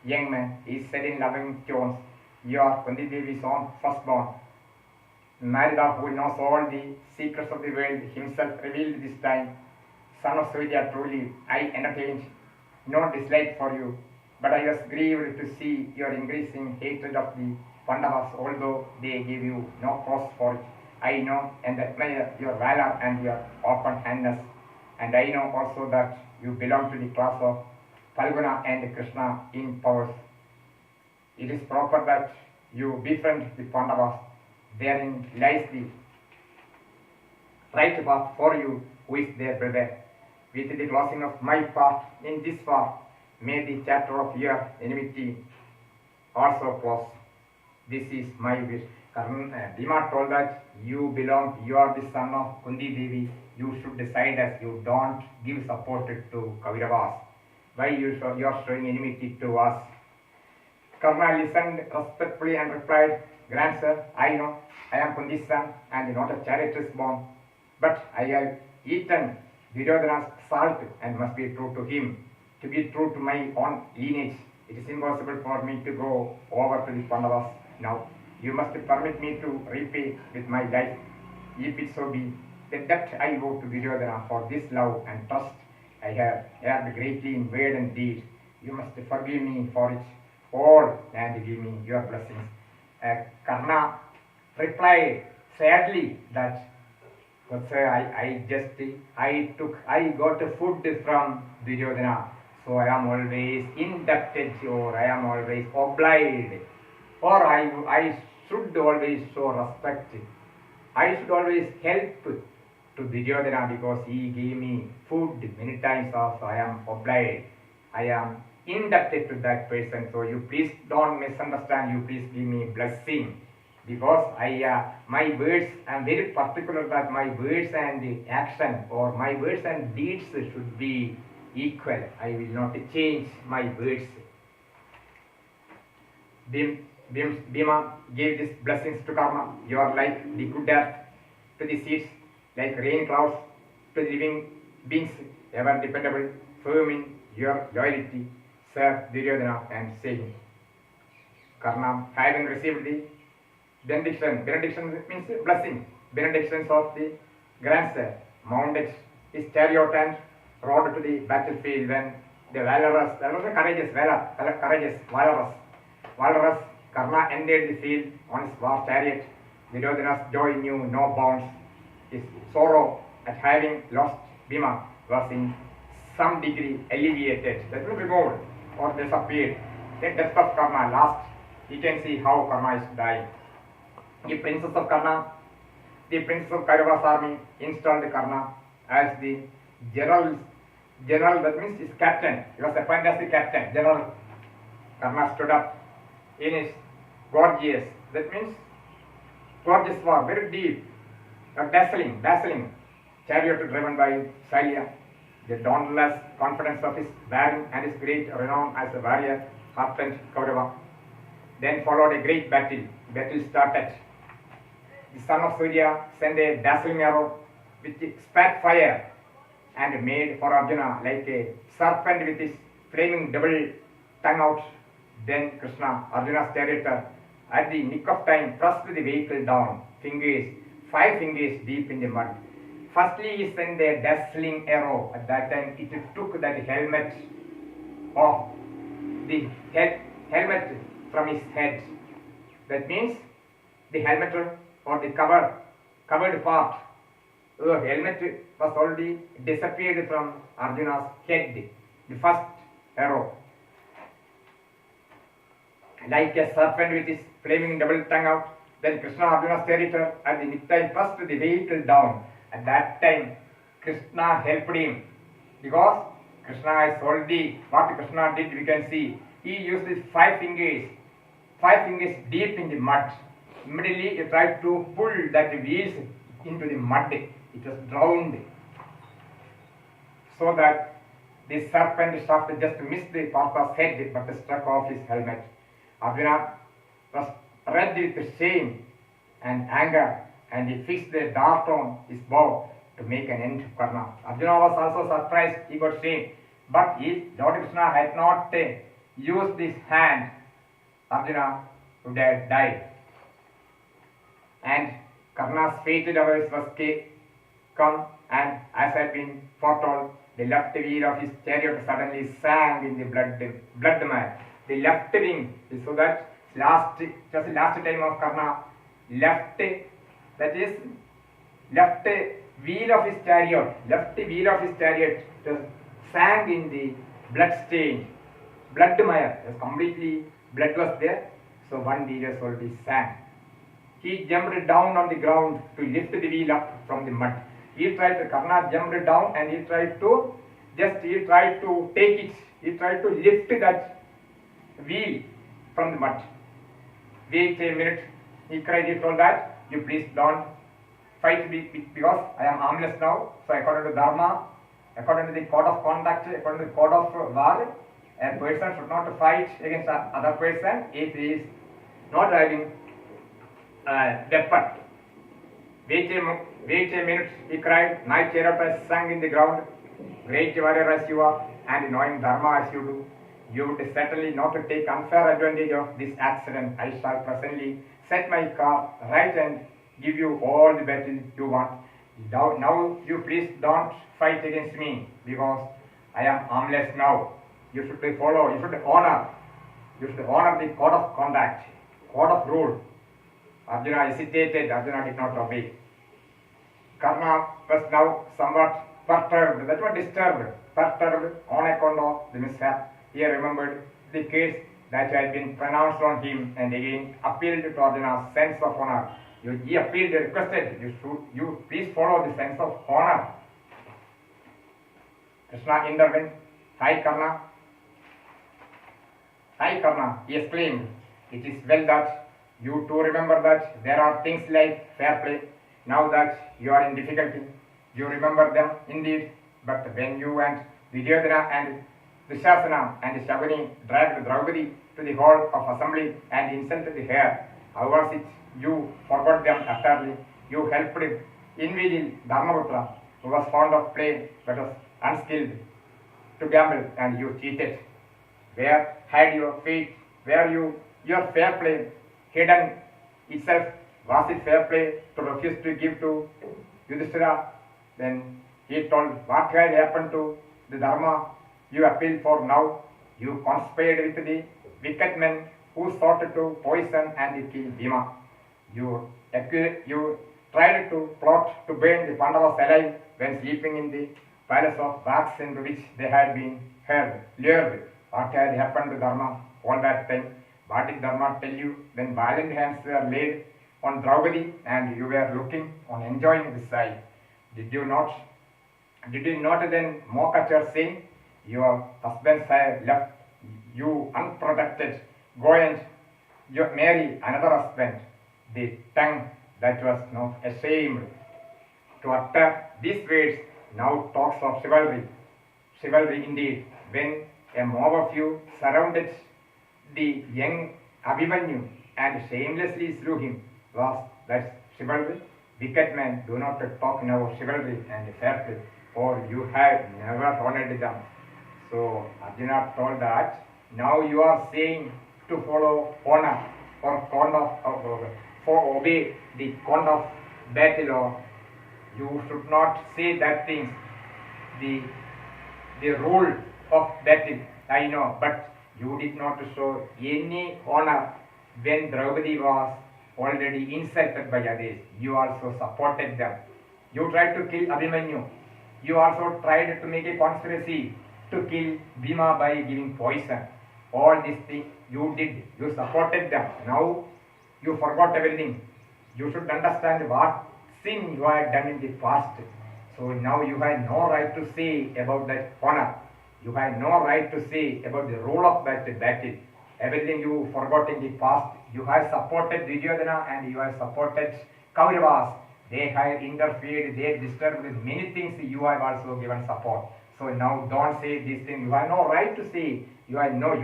young man, he said in loving tones. You are Kundi Devi's own firstborn. Narada, who knows all the secrets of the world, himself revealed this time. Son of Surya, truly I entertained no dislike for you, but I was grieved to see your increasing hatred of the Pandavas, although they gave you no cause for it. I know and admire your valor and your open-handedness, and I know also that you belong to the class of Falguna and Krishna in powers. It is proper that you befriend the Pandavas. Therein lies the right path for you, who is their brother. With the closing of my part in this part, may the chapter of your enmity also close. This is my wish. Bhima told that you are the son of Kundi Devi. You should decide as you don't give support to Kauravas. Why you are showing enmity to us? Karna listened respectfully and replied, Grandson, I know I am Kundi's son and not a charioteer's born, but I have eaten Duryodhana's salt and must be true to him. To be true to my own lineage, it is impossible for me to go over to the Pandavas now. You must permit me to repay with my life, if it so be, the debt I owe to Duryodhana for this love and trust I have earned greatly in word and deed. You must forgive me for it all and give me your blessings. Karna replied sadly that, I got food from Duryodhana, so I am always indebted or I am always obliged, or I should always show respect. I should always help to Duryodhana because he gave me food many times, also I am obliged. I am indebted to that person, so you please don't misunderstand, you please give me blessing. Because my words, I am very particular that my words and action or my words and deeds should be equal. I will not change my words. Bhima gave these blessings to Karna. You are like the good earth to the seeds, like rain clouds to the living beings, ever dependable, firm in your loyalty, Sir Duryodhana, and saying. Karna, having received the benediction means blessing, benedictions of the grandson, mounted his chariot and rode to the battlefield when the valorous, Karna entered the field on his war chariot. Duryodhana's joy knew no bounds. His sorrow at having lost Bhima was in some degree alleviated, that was removed or disappeared. The death of Karna you can see how Karna is dying. The princess of Karna, the princess of Kaurava's army installed Karna as the general. General, that means his captain. He was appointed as the captain. General. Karna stood up in his gorgeous, that means gorgeous war, very deep, dazzling chariot driven by Shailya. The dauntless confidence of his bearing and his great renown as a warrior heartened Kaurava. Then followed a great battle. Battle started. The son of Surya sent a dazzling arrow which spat fire and made for Arjuna like a serpent with his flaming double tongue out. Then Krishna, Arjuna's charioteer, at the nick of time thrust the vehicle down, 5 fingers deep in the mud. Firstly, he sent a dazzling arrow. At that time, it took that helmet off, the helmet from his head. That means the helmet or the covered part. The helmet was already disappeared from Arjuna's head. The first arrow, like a serpent with his flaming double tongue out. Then Krishna, Arjuna's charioteer, at the nick time thrust the vehicle down. At that time, Krishna helped him, because Krishna is already, what Krishna did, we can see, he used his 5 fingers deep in the mud. Immediately he tried to pull that wheels into the mud. It was drowned, so that the serpent shaft just missed the Partha's head but struck off his helmet. Arjuna was red with shame and anger, and he fixed the dart on his bow to make an end to Karna. Arjuna was also surprised, he got shame. But if Lord Krishna had not used his hand, Arjuna would have died. And Karna's fated hours was come, and as had been foretold, the left wheel of his chariot suddenly sank in the blood mire. The left wing, so that just the last time of Karna, left wheel of his chariot just sank in the blood mire. Completely blood was there, so one wheel was already sank. He jumped down on the ground to lift the wheel up from the mud. Karna jumped down and he tried to take it. He tried to lift that wheel from the mud. Wait a minute, he cried, he told that, you please don't fight because I am harmless now. So according to Dharma, according to the code of conduct, according to the code of war, a person should not fight against other person if he is not having weapon. Wait a minute, he cried, my chariot has sunk in the ground. Great warrior as you are, and knowing Dharma as you do, you would certainly not take unfair advantage of this accident. I shall presently set my car right and give you all the battle you want. Now you please don't fight against me, because I am harmless now. You should honor the code of conduct, code of rule. Arjuna hesitated, Arjuna did not obey. Karna was now somewhat perturbed, that was disturbed, on account of the mishap. He remembered the case that had been pronounced on him, and again appealed to Arjuna's sense of honor. He appealed, requested, you please follow the sense of honor. Krishna intervened. Hi Karna, he exclaimed, it is well that you too remember that there are things like fair play. Now that you are in difficulty, you remember them indeed. But when you and Duryodhana and Dushasana and Shaguni dragged Draupadi to the hall of assembly and insulted her, how was it you forgot them utterly? You helped invisible Dharmaputra, who was fond of play but was unskilled, to gamble, and you cheated. Where had your faith, your fair play hidden itself? Was it fair play to refuse to give to Yudhishthira? Then he told what had happened to the Dharma you appeal for now. You conspired with the wicked men who sought to poison and kill Bhima. You tried to plot to burn the Pandavas alive when sleeping in the palace of wax into which they had been lured. What had happened to Dharma all that time? What did Dharma tell you when violent hands were laid on Draupadi and you were looking on enjoying the sight? Did you not then mock at her, saying, your husbands have left you unprotected, go and marry another husband? The tongue that was not ashamed to utter these words now talks of chivalry. Chivalry indeed, when a mob of you surrounded the young Abhimanyu and shamelessly slew him. Was that chivalry? Wicked men, do not talk now of chivalry and fair play, for you have never honored them. So Arjuna told that now you are saying to follow honor or conduct for obey the conduct of battle, or you should not say that things. The rule of battle, I know, but you did not show any honor when Draupadi was already insulted by others. You also supported them. You tried to kill Abhimanyu. You also tried to make a conspiracy to kill Bhima by giving poison. All these things you did. You supported them. Now you forgot everything. You should understand what sin you had done in the past. So now you have no right to say about that honor. You have no right to say about the rule of that battle. Everything you forgot in the past. You have supported Duryodhana and you have supported Kauravas. They have interfered, they disturbed with many things. You have also given support. So now don't say these things. You have no right to say. You are not.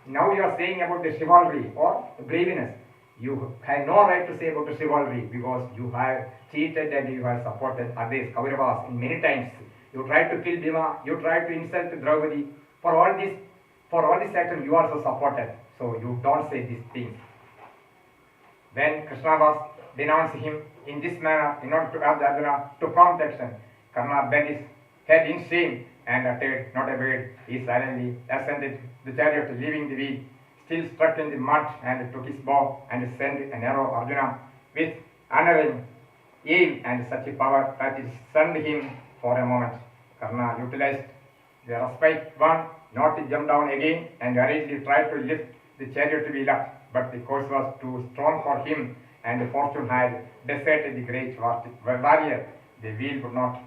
Now you are saying about the chivalry or braveness. You have no right to say about the chivalry because you have cheated and you have supported others, Kauravas, in many times. You tried to kill Bhima. You tried to insult Draupadi. For all this action, you also supported. So you don't say these things. When Krishna was denounced him in this manner in order to have the Arjuna to prompt action, Karna bent his head in shame and uttered not a word. He silently ascended the chariot, leaving the wheel still stuck in the mud, and took his bow and sent an arrow Arjuna with unerring aim and such a power that it stunned him for a moment. Karna utilized the respite one not to jump down again and hurriedly tried to lift the chariot wheel up, but the course was too strong for him and fortune had deserted the great warrior. The wheel could not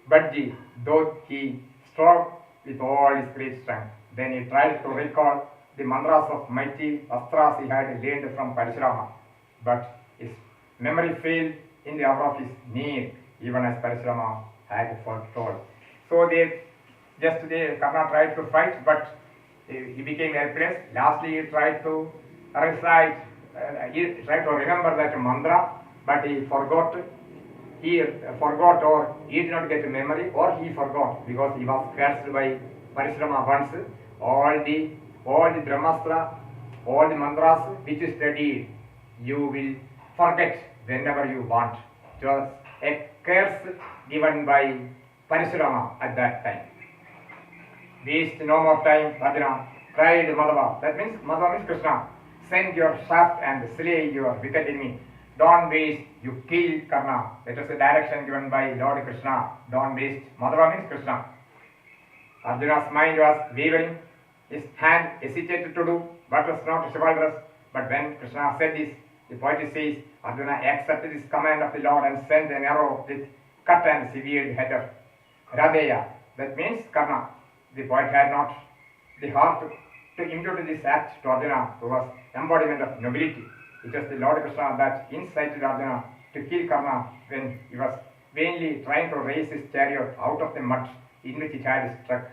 budge, though he strove with all his great strength. Then he tried to recall the mantras of mighty astras he had learned from Parashurama, but his memory failed in the hour of his need, even as Parashurama had foretold. So Karna tried to fight, but he became helpless. Lastly, he tried to recite, he tried to remember that mantra, but he forgot. He forgot, or he did not get memory, or he forgot because he was cursed by Parashurama once. All the Brahmastra, all the mantras which you studied, you will forget whenever you want. It was a curse given by Parashurama at that time. Waste no more time, Arjuna cried Madhava. That means Madhava means Krishna. Send your shaft and slay your wicked enemy. Don't waste, you kill Karna. That was the direction given by Lord Krishna. Don't waste. Madhava means Krishna. Arjuna's mind was wavering. His hand hesitated to do what was not chivalrous. But when Krishna said this, the poet says, Arjuna accepted this command of the Lord and sent an arrow with cut and severed head of Radeya. That means Karna. The poet had not the heart to impute this act to Arjuna, who was embodiment of nobility. It was the Lord Krishna that incited Arjuna to kill Karna when he was vainly trying to raise his chariot out of the mud in which it had struck.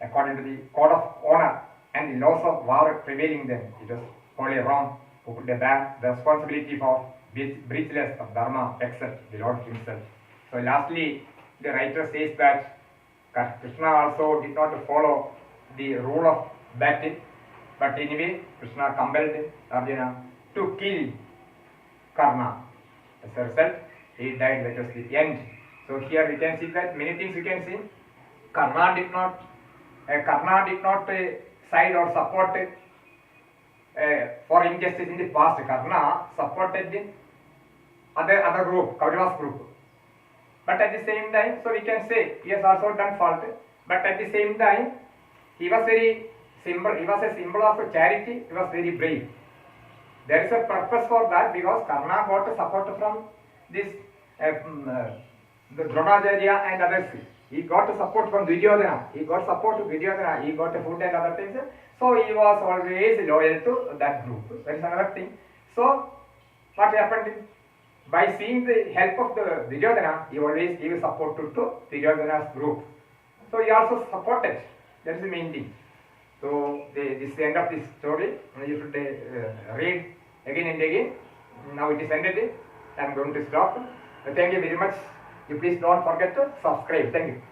According to the code of honor and the laws of war prevailing then, it was wholly wrong who could bear the responsibility for breachless of dharma except the Lord himself. So lastly, the writer says that Krishna also did not follow the rule of battle, but anyway, Krishna compelled Arjuna to kill Karna. As a result, he died. That was the end. So here we can see that many things you can see. Karna did not side or support for injustice in the past. Karna supported the other group, Kauravas group. But at the same time, so we can say he has also done fault. But at the same time, he was very symbol. He was a symbol of charity. He was very brave. There is a purpose for that because Karna got support from this the Dronacharya and others. He got support from Duryodhana. He got support to Duryodhana. He got food and other things. So he was always loyal to that group. That is another thing. So what happened? By seeing the help of the Duryodhana, he always gave support to Duryodhana's group. So he also supported. That is the main thing. So this is the end of this story. You should read again and again. Now it is ended. I am going to stop. Thank you very much. You please don't forget to subscribe. Thank you.